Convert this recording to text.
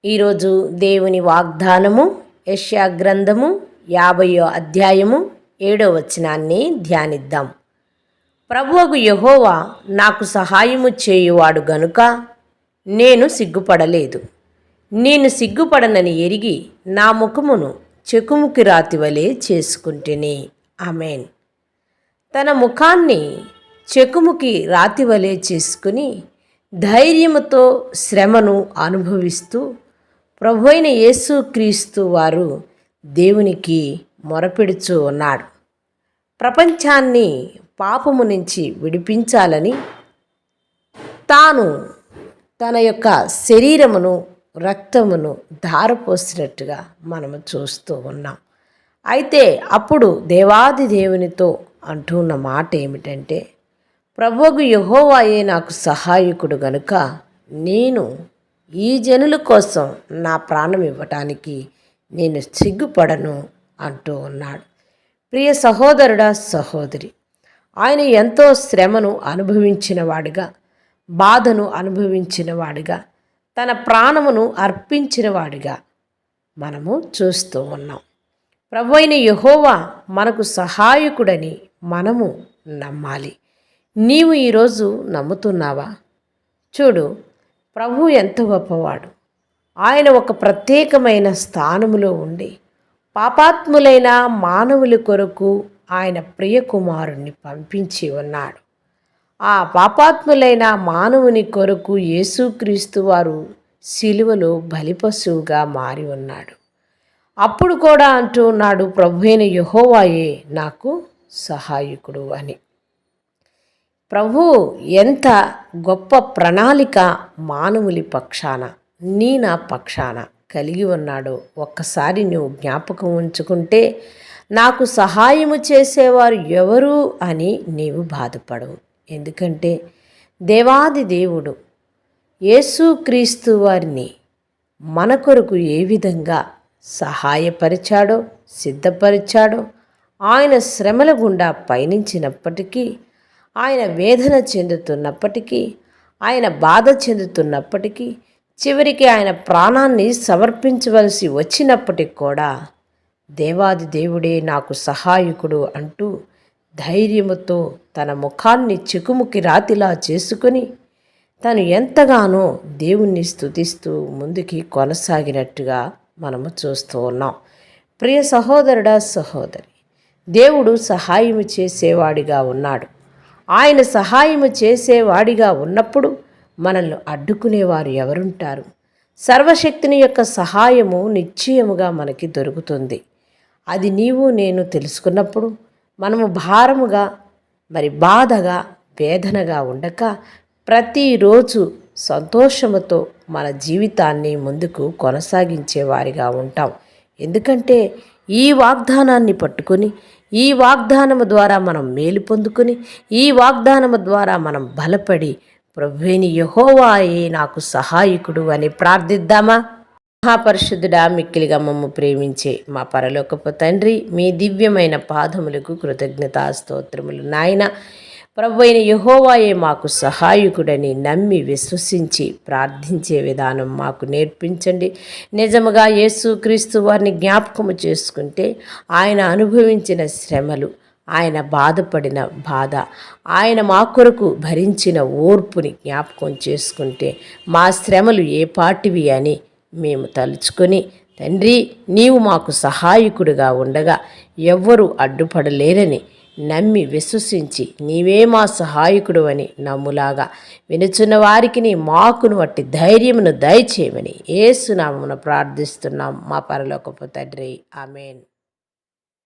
ఈరోజు దేవుని వాగ్దానము యెషయా గ్రంథము 50వ అధ్యాయము 7వ వచనాన్ని ధ్యానిద్దాం. ప్రభువగు యెహోవా నాకు సహాయము చేయువాడు గనుక నేను సిగ్గుపడలేదు. నేను సిగ్గుపడనని ఎరిగి నా ముఖమును చెకుముకి రాతి వలె చేసుకుంటేనే. ఆమేన్. తన ముఖాన్ని చెకుముకి రాతి వలె చేసుకుని ధైర్యముతో శ్రమను అనుభవిస్తూ ప్రభువైన యేసుక్రీస్తు వారు దేవునికి మొరపెడుచూ ఉన్నాడు. ప్రపంచాన్ని పాపము నుంచి విడిపించాలని తాను తన యొక్క శరీరమును రక్తమును ధారపోసినట్టుగా మనము చూస్తూ ఉన్నాం. అయితే అప్పుడు దేవాది దేవునితో అంటున్న మాట ఏమిటంటే, ప్రభువు యెహోవాయే నాకు సహాయకుడు గనుక నేను ఈ జనుల కోసం నా ప్రాణం ఇవ్వటానికి నేను సిగ్గుపడను అంటూ ఉన్నాడు. ప్రియ సహోదరుడా, సహోదరి, ఆయన ఎంతో శ్రమను అనుభవించిన వాడిగా, బాధను అనుభవించిన వాడిగా, తన ప్రాణమును అర్పించిన వాడిగా మనము చూస్తూ ఉన్నాం. ప్రభువైన యెహోవా మనకు సహాయకుడని మనము నమ్మాలి. నీవు ఈరోజు నమ్ముతున్నావా? చూడు, ప్రభు ఎంత గొప్పవాడు. ఆయన ఒక ప్రత్యేకమైన స్థానములో ఉండి పాపాత్ములైన మానవుల కొరకు ఆయన ప్రియ కుమారుణ్ణి పంపించి ఉన్నాడు. ఆ పాపాత్ములైన మానవుని కొరకు యేసుక్రీస్తు వారు సిలువలో బలిపశువుగా మారి ఉన్నాడు. అప్పుడు కూడా అంటూ ఉన్నాడు, ప్రభువైన యెహోవాయే నాకు సహాయకుడు అని. ప్రభు ఎంత గొప్ప ప్రణాళిక మానవులి పక్షాన, నా పక్షాన కలిగి ఉన్నాడో ఒక్కసారి నువ్వు జ్ఞాపకం ఉంచుకుంటే నాకు సహాయము చేసేవారు ఎవరు అని నీవు బాధపడవు. ఎందుకంటే దేవాది దేవుడు యేసుక్రీస్తు వారిని మన కొరకు ఏ విధంగా సహాయపరిచాడో, సిద్ధపరిచాడో, ఆయన శ్రమల గుండా పయనించినప్పటికీ, ఆయన వేదన చెందుతున్నప్పటికీ, ఆయన బాధ చెందుతున్నప్పటికీ, చివరికి ఆయన ప్రాణాన్ని సమర్పించవలసి వచ్చినప్పటికి కూడా దేవాది దేవుడే నాకు సహాయకుడు అంటూ ధైర్యముతో తన ముఖాన్ని చెకుముకి రాతిలా చేసుకొని తను ఎంతగానో దేవుణ్ణి స్తుతిస్తూ ముందుకి కొనసాగినట్టుగా మనము చూస్తూ ఉన్నాం. ప్రియ సహోదరుడా, సహోదరి, దేవుడు సహాయము చేసేవాడిగా ఉన్నాడు. ఆయన సహాయము చేసేవాడిగా ఉన్నప్పుడు మనల్ని అడ్డుకునేవారు ఎవరుంటారు? సర్వశక్తిని యొక్క సహాయము నిశ్చయముగా మనకి దొరుకుతుంది. అది నీవు నేను తెలుసుకున్నప్పుడు మనము భారముగా, బాధగా, వేదనగా ఉండక ప్రతిరోజు సంతోషముతో మన జీవితాన్ని ముందుకు కొనసాగించేవారిగా ఉంటాం. ఎందుకంటే ఈ వాగ్దానాన్ని పట్టుకొని, ఈ వాగ్దానము ద్వారా మనం మేలు పొందుకొని, ఈ వాగ్దానము ద్వారా మనం బలపడి ప్రభువైన యెహోవాయే నాకు సహాయకుడు అని ప్రార్థిద్దామా? మహాపరిశుద్ధుడా, మిక్కిలిగా మమ్ము ప్రేమించే మా పరలోకపు తండ్రి, మీ దివ్యమైన పాదములకు కృతజ్ఞతాస్తోత్రములు. నాయన, ప్రభువైన యెహోవాయే మాకు సహాయకుడని నమ్మి విశ్వసించి ప్రార్థించే విధానం మాకు నేర్పించండి. నిజముగా యేసుక్రీస్తు వారిని జ్ఞాపకము చేసుకుంటే ఆయన అనుభవించిన శ్రమలు, ఆయన బాధపడిన బాధ, ఆయన మా కొరకు భరించిన ఓర్పుని జ్ఞాపకం చేసుకుంటే మా శ్రమలు ఏ పాటివి అని మేము తలుచుకొని, తండ్రి నీవు మాకు సహాయకుడిగా ఉండగా ఎవ్వరూ అడ్డుపడలేరని నమ్మి విశ్వసించి నీవే మా సహాయకుడు అని నమ్ములాగా వినుచున్న వారికి మాకును అట్టి ధైర్యమును దయచేయమని యేసు నామమున ప్రార్థిస్తున్నాం మా పరలోకపు తండ్రి. ఆమేన్.